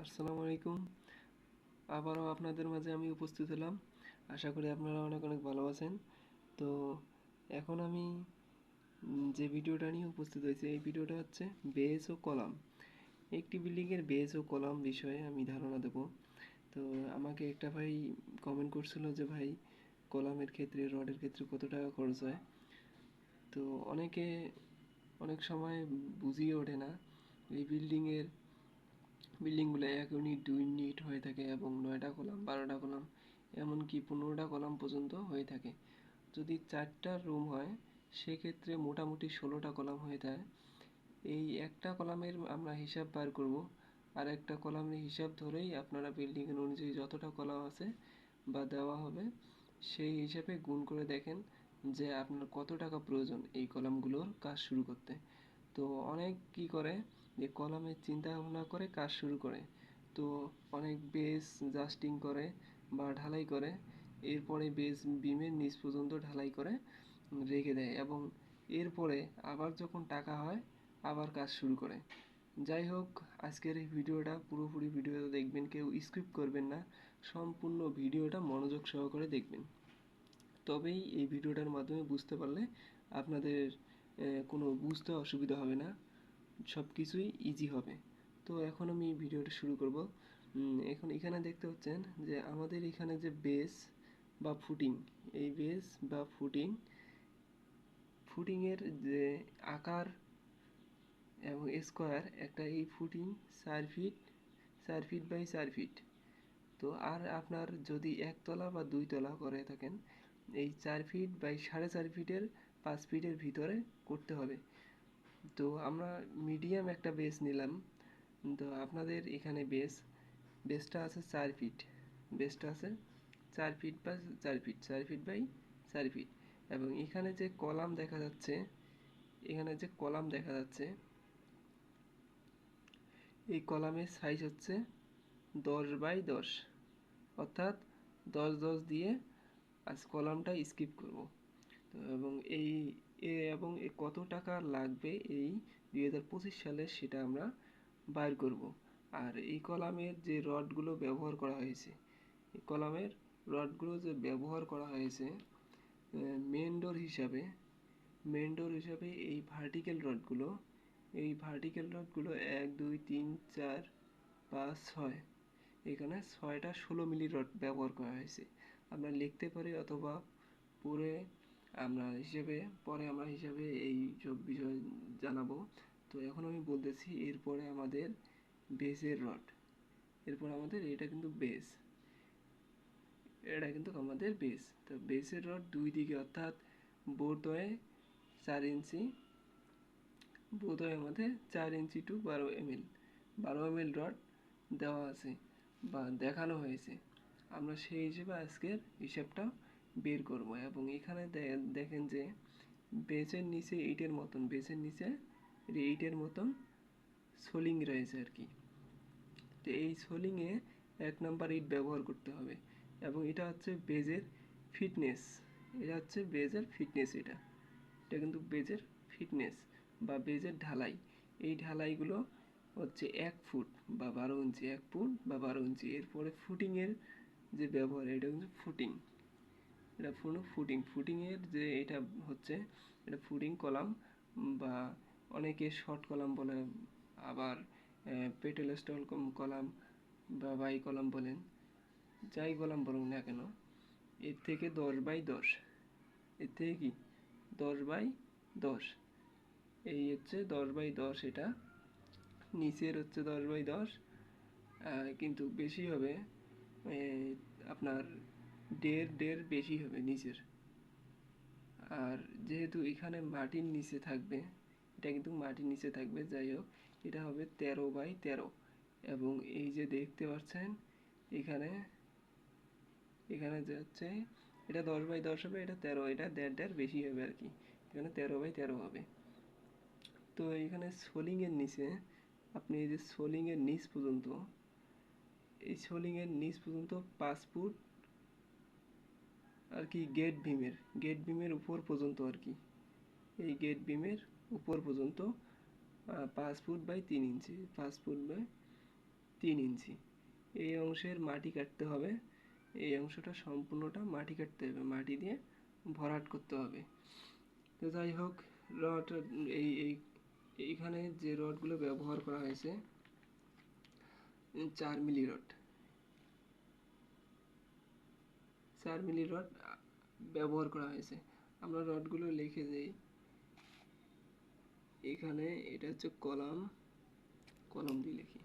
আসসালামু আলাইকুম। আবারও আপনাদের মাঝে আমি উপস্থিত হলাম। আশা করি আপনারা অনেক অনেক ভালো আছেন। তো এখন আমি যে ভিডিওটা নিয়ে উপস্থিত হয়েছি, এই ভিডিওটা হচ্ছে বেস ও কলাম। একটি বিল্ডিংয়ের বেস ও কলাম বিষয়ে আমি ধারণা দেব। তো আমাকে একটা ভাই কমেন্ট করছিল যে ভাই, কলামের ক্ষেত্রে রডের ক্ষেত্রে কত টাকা খরচ হয়। তো অনেক সময় বুঝিয়ে ওঠে না এই বিল্ডিংগুলো 1 ইউনিট 2 ইউনিট হয়ে থাকে এবং 9টা কলাম 12টা কলাম এমনকি 15টা কলাম পর্যন্ত হয়ে থাকে। যদি 4টা রুম হয় সেক্ষেত্রে মোটামুটি 16টা কলাম হয়ে যায়। এই একটা কলামের আমরা হিসাব বার করব, আর একটা কলামের হিসাব ধরেই আপনারা বিল্ডিংয়ের অনুযায়ী যতটা কলাম আছে বা দেওয়া হবে সেই হিসাবে গুণ করে দেখেন যে আপনার কত টাকা প্রয়োজন এই কলামগুলোর কাজ শুরু করতে। তো অনেক কি করে যে কলামের চিন্তা ভাবনা করে কাজ শুরু করে। তো অনেক বেস জাস্টিং করে বা ঢালাই করে, এরপরে বেস বিমের নিচ পর্যন্ত ঢালাই করে রেখে দেয় এবং এরপরে আবার যখন টাকা হয় আবার কাজ শুরু করে। যাই হোক, আজকের এই ভিডিওটা পুরোপুরি ভিডিওটা দেখবেন, কেউ স্কিপ করবেন না, সম্পূর্ণ ভিডিওটা মনোযোগ সহকারে দেখবেন। তবেই এই ভিডিওটার মাধ্যমে বুঝতে পারলে আপনাদের কোনো বুঝতে অসুবিধা হবে না, সব কিছুই ইজি হবে। তো এখন আমি ভিডিওটা শুরু করব। এখন এখানে দেখতে পাচ্ছেন যে আমাদের এখানে যে বেস বা ফুটিং, এই বেস বা ফুটিংয়ের যে আকার এবং স্কোয়ার একটা, এই footing 4 feet 4 feet by 4 feet. তো আর আপনার যদি একতলা বা দুইতলা করে থাকেন, এই 4 ফিট বাই 4.5 ফিটের 5 ফিটের ভিতরে করতে হবে। তো আমরা মিডিয়াম একটা বেস নিলাম। তো আপনাদের এখানে বেসটা আছে 4 ফিট, বেসটা আছে 4 ফিট বা 4 ফিট 4 ফিট বাই 4 ফিট। এবং এখানে যে কলাম দেখা যাচ্ছে, এখানে যে কলাম দেখা যাচ্ছে, এই কলামের সাইজ হচ্ছে 10 বাই 10, অর্থাৎ 10 10 দিয়ে আজ কলামটা স্কিপ করব। তো এবং কত টাকা লাগবে এই 2025 সালে সেটা আমরা বাইর করব। আর এই কলামের যে রডগুলো ব্যবহার করা হয়েছে, এই কলামের রডগুলো যে ব্যবহার করা হয়েছে মেন ডোর হিসাবে এই ভার্টিক্যাল রডগুলো 1 2 3 4 5 6, এখানে 6টা 16 মিলি রড ব্যবহার করা হয়েছে। আমরা লিখতে পারি অথবা পরে আমরা হিসাবে এই সব বিষয় জানাবো। তো এখন আমি বলতেছি, এরপর আমাদের এটা কিন্তু বেস। তো বেসের রড দুই দিকে, অর্থাৎ বোধহয় 4 ইঞ্চি, আমাদের 4 inch two 12 mm, 12 mm rod দেওয়া আছে বা দেখানো হয়েছে। আমরা সেই হিসেবে আজকের হিসাবটা বের করব। এবং এখানে দেখেন যে বেসের নিচে ইটের মতন সোলিং রয়েছে আর কি। তো এই সোলিংয়ে 1 নাম্বার ইট ব্যবহার করতে হবে। এবং এটা হচ্ছে ফিটনেস ফিটনেস এটা কিন্তু বেজের ফিটনেস বা বেজের ঢালাই। এই ঢালাইগুলো হচ্ছে 1 ফুট বা 12 ইঞ্চি, 1 ফুট বা 12 ইঞ্চি। এরপরে ফুটিংয়ের যে ব্যবহার, এটা কিন্তু ফুটিংয়ের যে এটা হচ্ছে, এটা ফুটিং কলাম বা অনেকে শর্ট কলাম বলে, আবার পেটেল স্টল কলাম বা বাই কলাম বলেন, যাই কলাম বলুন না কেন, এর থেকে 10 বাই 10, এর থেকে কি 10 বাই 10, এই হচ্ছে 10 বাই 10। এটা নিচের হচ্ছে 10 বাই 10, কিন্তু বেশি হবে, আপনার দেড় বেশি হবে নিচের। আর যেহেতু এখানে মাটির নিচে থাকবে, এটা কিন্তু মাটির নিচে থাকবে, যাই হোক এটা হবে 13 বাই 13। এবং এই যে দেখতে পাচ্ছেন এখানে, যে হচ্ছে এটা 10 বাই 10 হবে, এটা 13, এটা দেড় বেশি হবে আর কি, এখানে 13 বাই 13 হবে। তো এখানে সোলিংয়ের নিচে আপনি এই যে সোলিংয়ের নিচ পর্যন্ত 5 ফুট আর কি, গেট বিমের উপর পর্যন্ত আর কি, এই গেট বিমের উপর পর্যন্ত 5 foot by 3 inch, 5 foot by 3 inch. এই অংশের মাটি কাটতে হবে, এই অংশটা সম্পূর্ণটা মাটি কাটতে হবে, মাটি দিয়ে ভরাট করতে হবে। তো যাই হোক, রড এইখানে যে রডগুলো ব্যবহার করা হয়েছে 4 মিলি রড, 4 মিলি রড ব্যবহার করা হয়েছে। আমরা রডগুলো লিখে দিই। এখানে এটা হচ্ছে কলাম, কলম দিয়ে লিখি।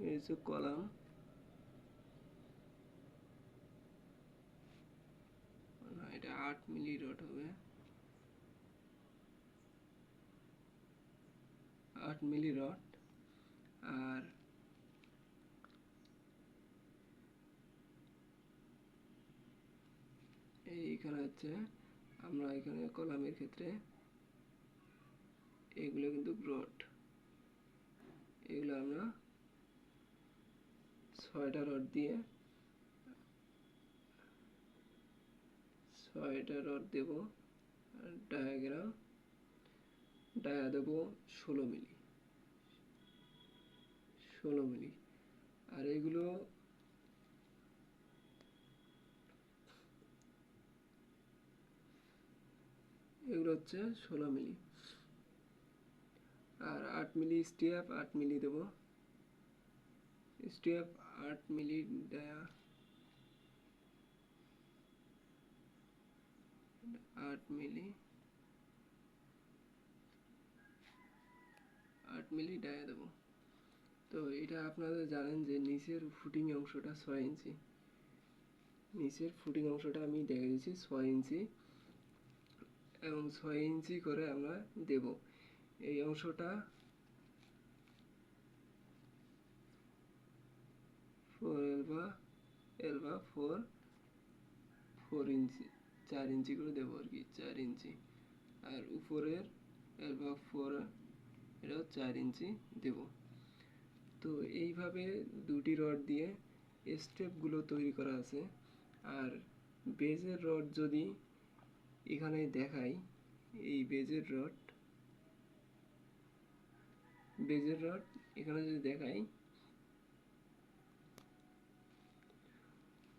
এই হচ্ছে কলাম, না এটা 8 মিলি রড হবে, 8 মিলি রড। আর এইখানে হচ্ছে আমরা এখানে কলামের ক্ষেত্রে এগুলো কিন্তু রড, এগুলো আমরা 6টা রড দিয়ে 6টা রড দেব। আর ডায়া দেব 16 মিলি, 16 মিলি। আর এগুলো হচ্ছে 16 মিলি। আর 8 মিলি স্টেপ, 8 মিলি দেব স্টেপ, 8 মিলি ডায়া, 8 মিলি, 8 মিলি ডায়া দেব। তো এটা আপনারা জানেন যে নিচের ফুটিং অংশটা 6 ইঞ্চি, নিচের ফুটিং অংশটা আমি দেখে দিচ্ছি 6 ইঞ্চি, এবং 6 ইঞ্চি করে আমরা দেব। এই অংশটা 4 ইঞ্চি, 4 ইঞ্চি করে দেবো আর কি, 4 ইঞ্চি। আর উপরের এলবা 4, এটাও 4 ইঞ্চি দেব। তো এইভাবে দুটি রড দিয়ে স্টেপগুলো তৈরি করা আছে। আর বেজের রড যদি এখানে দেখাই, এই বেজের রড এখানে যদি দেখাই,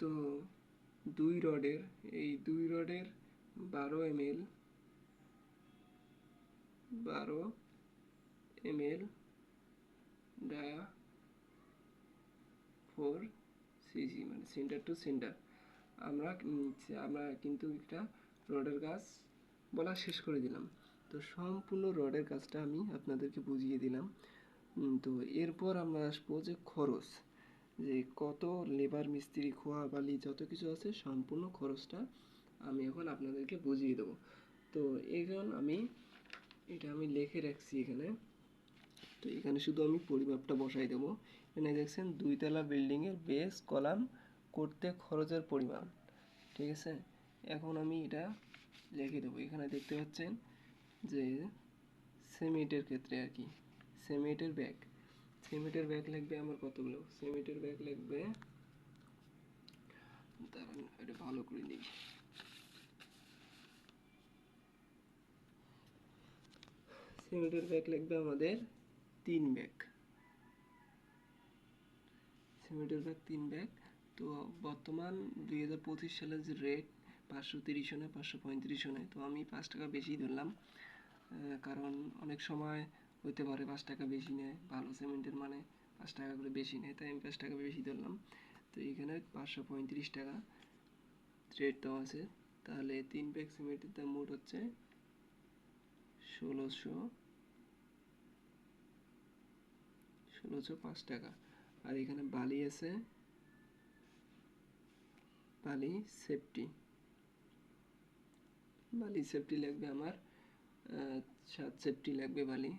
তো দুই রডের 12 ml 12 ml ডায়া 4 cc, মানে সেন্টার টু সেন্টার। আমরা কিন্তু একটা রডের কাজ বলা শেষ করে দিলাম। তো সম্পূর্ণ রডের কাজটা আমি আপনাদেরকে বুঝিয়ে দিলাম। তো এরপর আমরা আসবো যে খরচ, যে কত লেবার, মিস্ত্রি, খোয়া, বালি যত কিছু আছে সম্পূর্ণ খরচটা আমি এখন আপনাদেরকে বুঝিয়ে দেবো। তো এখন এটা আমি লিখে রাখছি এখানে। তো এখানে শুধু আমি পরিমাপটা বসাই দেবো। এখানে দেখছেন 2 তলা বিল্ডিংয়ের বেস কলাম করতে খরচের পরিমাণ, ঠিক আছে। এখন আমি এটা লিখে দেবো। এখানে দেখতে পাচ্ছেন যে সিমেন্টের ক্ষেত্রে আর কি, সিমেন্টের ব্যাগ লাগবে আমার কতগুলো, সিমেন্টের ব্যাগ লাগবে, দাঁড়ান এটা ভালো করে নিই। সিমেন্টের ব্যাগ লাগবে আমাদের 3 ব্যাগ, সিমেন্টের ব্যাগ 3 ব্যাগ। তো বর্তমান 2025 সালের যে রেট 530 নয় 535 নয়, তো আমি 5 টাকা বেশি ধরলাম, কারণ অনেক সময় হতে পারে 5 টাকা বেশি নেয়, ভালো সিমেন্টের মানে 5 টাকা করে বেশি নেয়, তাই আমি 5 টাকা বেশি ধরলাম। তো এখানে 535 টাকা রেট দেওয়া আছে। তাহলে 3 ব্যাগ সিমেন্টের দাম মোট হচ্ছে 1605 টাকা। আর এখানে বালি আছে, বালি সেফটি লাগবে আমার 7 সেফটি লাগবে বালি।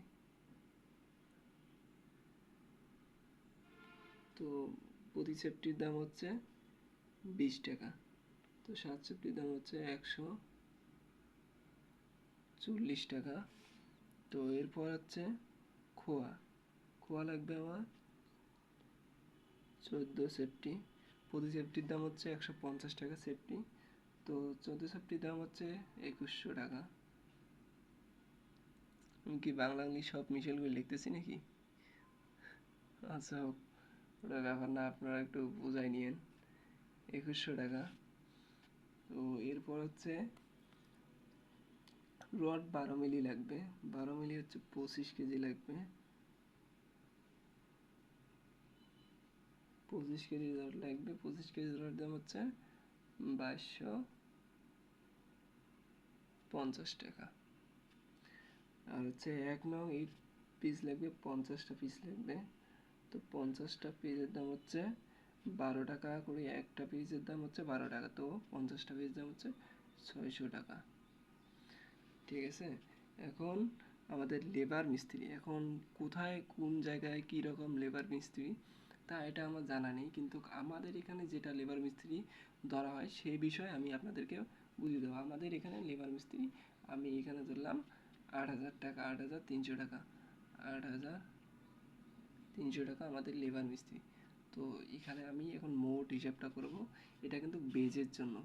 তো প্রতি সেফটির দাম হচ্ছে 20 টাকা। তো 7 সেফটির দাম হচ্ছে 140 টাকা। তো এরপর হচ্ছে খোয়া লাগবে আমার 14 সেফটি, প্রতি সেফটির দাম হচ্ছে 150 টাকা সেফটি। তো 14 সেফটির দাম হচ্ছে 2100 টাকা। আমি কি বাংলা ইংলিশ সব মিশেল করে লিখতেছি নাকি? আচ্ছা হোক, ওটা ব্যাপার না, আপনারা একটু বোঝাই নিয়েন। 2100 টাকা। তো এরপর হচ্ছে রড 12 মিলি লাগবে। 12 মিলি হচ্ছে 25 কেজি লাগবে। 25 কেজি রড লাগবে। 25 কেজি রড দাম হচ্ছে 2250 টাকা। আর হচ্ছে 1 নং ইট পিস লাগবে, 50টা পিস লাগবে। তো 50টা পিসের দাম হচ্ছে 12 টাকা করে, একটা পিসের দাম হচ্ছে 12 টাকা, তো 50টা পিসের দাম হচ্ছে 600 টাকা। ঠিক আছে। এখন আমাদের লেবার মিস্ত্রি, এখন কোথায় কোন জায়গায় কী রকম লেবার মিস্ত্রি তা এটা আমার জানা নেই, কিন্তু আমাদের এখানে যেটা লেবার মিস্ত্রি ধরা হয় সেই বিষয়ে আমি আপনাদেরকে বুঝিয়ে দেবো। আমাদের এখানে লেবার মিস্ত্রি আমি এখানে ধরলাম 8,000 টাকা, 8,300 টাকা, 8,300 টাকা আমাদের লেবার মিস্ত্রি। তো এখানে আমি এখন মোট হিসাবটা করব। এটা কিন্তু বেজের জন্য,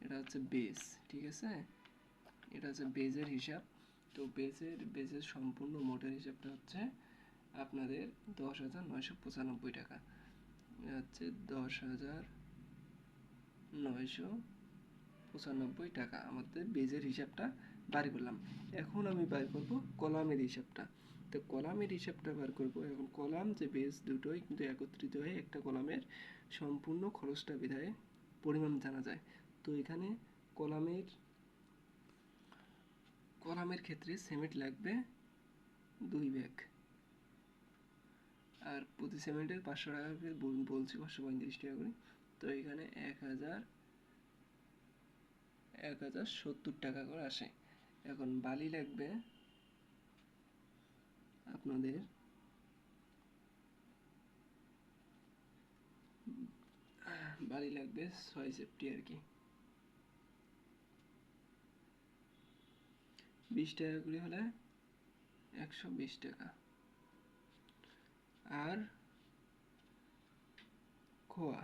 এটা হচ্ছে বেজ, ঠিক আছে, এটা হচ্ছে বেজের হিসাব। তো বেজের সম্পূর্ণ মোটের হিসাবটা হচ্ছে আপনাদের 10,995 টাকা। হচ্ছে 10,995 টাকা আমাদের বেজের হিসাবটা বার করলাম। এখন আমি বার করব কলামের হিসাবটা। তো কলামের হিসাবটা বার করব। এখন কলাম যে বেজ দুটোই কিন্তু একত্রিত হয়ে একটা কলামের সম্পূর্ণ খরচটা বিধায় পরিমাণ জানা যায়। তো এখানে কলামের কলামের ক্ষেত্রে সিমেন্ট লাগবে 2 ব্যাগ। আর প্রতি সিমেন্টের 500 টাকা করে বলছি, 535 টাকা করে। তো এখানে 1,070 টাকা করে আসে। এখন বালি লাগবে আপনাদের বালি লাগবে 6 সেফটি আর কি, 20 টাকা করে হলে 120 টাকা। আর খোয়া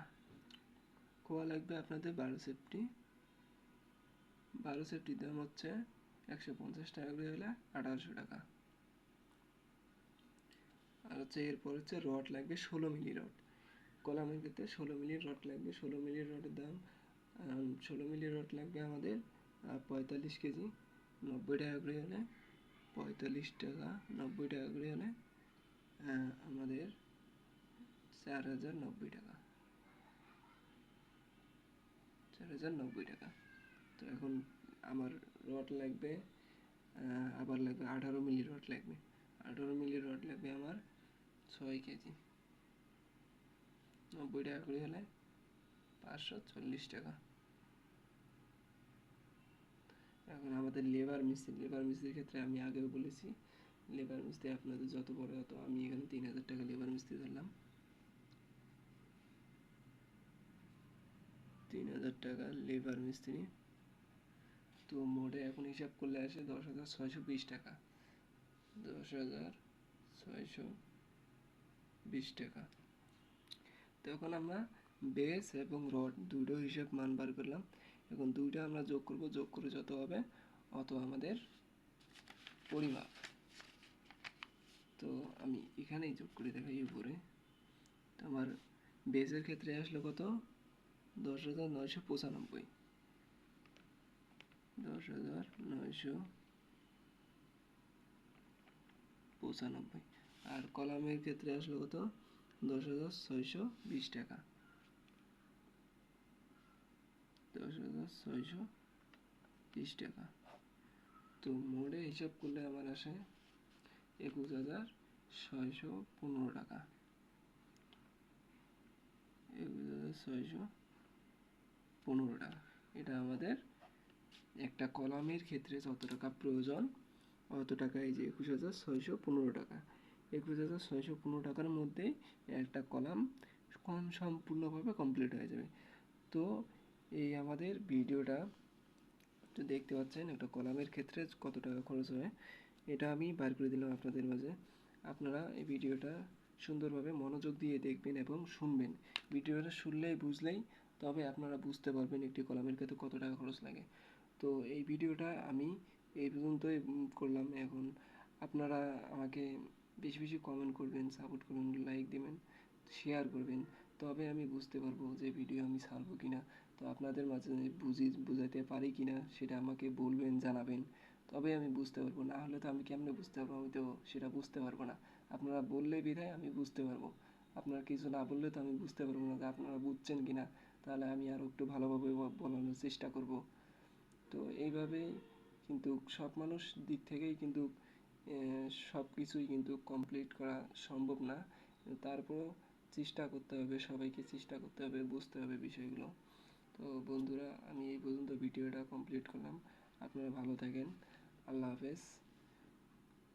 খোয়া লাগবে আপনাদের 12 সেফটি। 12 সেফটির দাম হচ্ছে 150 টাকা করে হলে 1800 টাকা। আর হচ্ছে এরপর হচ্ছে রড লাগবে 16 মিলি রড। কলামের ক্ষেত্রে 16 মিলি রড লাগবে। 16 মিলি রডের দাম 16 মিলি রড লাগবে আমাদের 45 কেজি, 90 টাকা করে হলে 45 টাকা, 90 টাকা করে হলে আমাদের 4,090 টাকা, 4,090 টাকা। তো এখন আমার রড লাগবে, আবার লাগবে 18 মিলি রড লাগবে। 18 মিলি রড লাগবে আমার 6 কেজি, 90 টাকা করে হলে 540 টাকা। এখন আমাদের লেবার মিস্ত্রির ক্ষেত্রে আমি আগেও বলেছি, লেবার মিস্ত্রি আপনাদের যত বড় হতো, আমি এখানে 3,000 টাকা লেবার মিস্ত্রি ধরলাম। 3,000 টাকা লেবার মিস্ত্রি। তো মোটে এখন হিসাব করলে আসে 10,620 টাকা, 10,620 টাকা। তো এখন আমরা বেস এবং রড দুটো হিসাব মান বার করলাম। এখন দুইটা আমরা যোগ করব, যোগ করে যত হবে অত আমাদের পরিমাপ। তো আমি এখানেই যোগ করে দেখাই উপরে। তো আমার বেসের ক্ষেত্রে আসলো কত, 10,995, 10,995। আর কলামের ক্ষেত্রে আসলো কত, 10,620 টাকা, 10,620 টাকা। তো মোড়ে হিসাব করলে আমার আসে 21,615 টাকা, 21,615 টাকা। এটা আমাদের একটা কলামের ক্ষেত্রে যত টাকা প্রয়োজন অত টাকা, এই যে 21,615 টাকা। 21,615 টাকার মধ্যে একটা কলাম সম্পূর্ণভাবে কমপ্লিট হয়ে যাবে। তো এই আমাদের ভিডিওটা তো দেখতে পাচ্ছেন একটা কলামের ক্ষেত্রে কত টাকা খরচ হয়, এটা আমি বার করে দিলাম আপনাদের মাঝে। আপনারা এই ভিডিওটা সুন্দরভাবে মনোযোগ দিয়ে দেখবেন এবং শুনবেন। ভিডিওটা শুনলেই বুঝলেই তবে আপনারা বুঝতে পারবেন একটি কলামের ক্ষেত্রে কত টাকা খরচ লাগে। তো এই ভিডিওটা আমি এই পর্যন্তই করলাম। এখন আপনারা আমাকে বেশি বেশি কমেন্ট করবেন, সাপোর্ট করবেন, লাইক দিবেন, শেয়ার করবেন। তবে আমি বুঝতে পারবো যে ভিডিও আমি ছাড়বো কি না। তো আপনাদের মাঝে বুঝাতে পারি কি না সেটা আমাকে বলবেন, জানাবেন। তবে আমি বুঝতে পারবো, না হলে তো আমি কেমনে বুঝতে পারবো? আমি তো সেটা বুঝতে পারবো না। আপনারা বললে বিধায় আমি বুঝতে পারবো। আপনারা কিছু না বললে তো আমি বুঝতে পারবো না যে আপনারা বুঝছেন কি না। তাহলে আমি আরও একটু ভালোভাবে বলানোর চেষ্টা করব। তো এইভাবেই কিন্তু সব মানুষ দিক থেকেই কিন্তু সব কিছুই কিন্তু কমপ্লিট করা সম্ভব না। তারপরেও চেষ্টা করতে হবে, সবাইকে চেষ্টা করতে হবে, বুঝতে হবে বিষয়গুলো। তো বন্ধুরা, আমি এই পর্যন্ত ভিডিওটা কমপ্লিট করলাম। আপনারা ভালো থাকেন। আল্লাহ হাফেজ।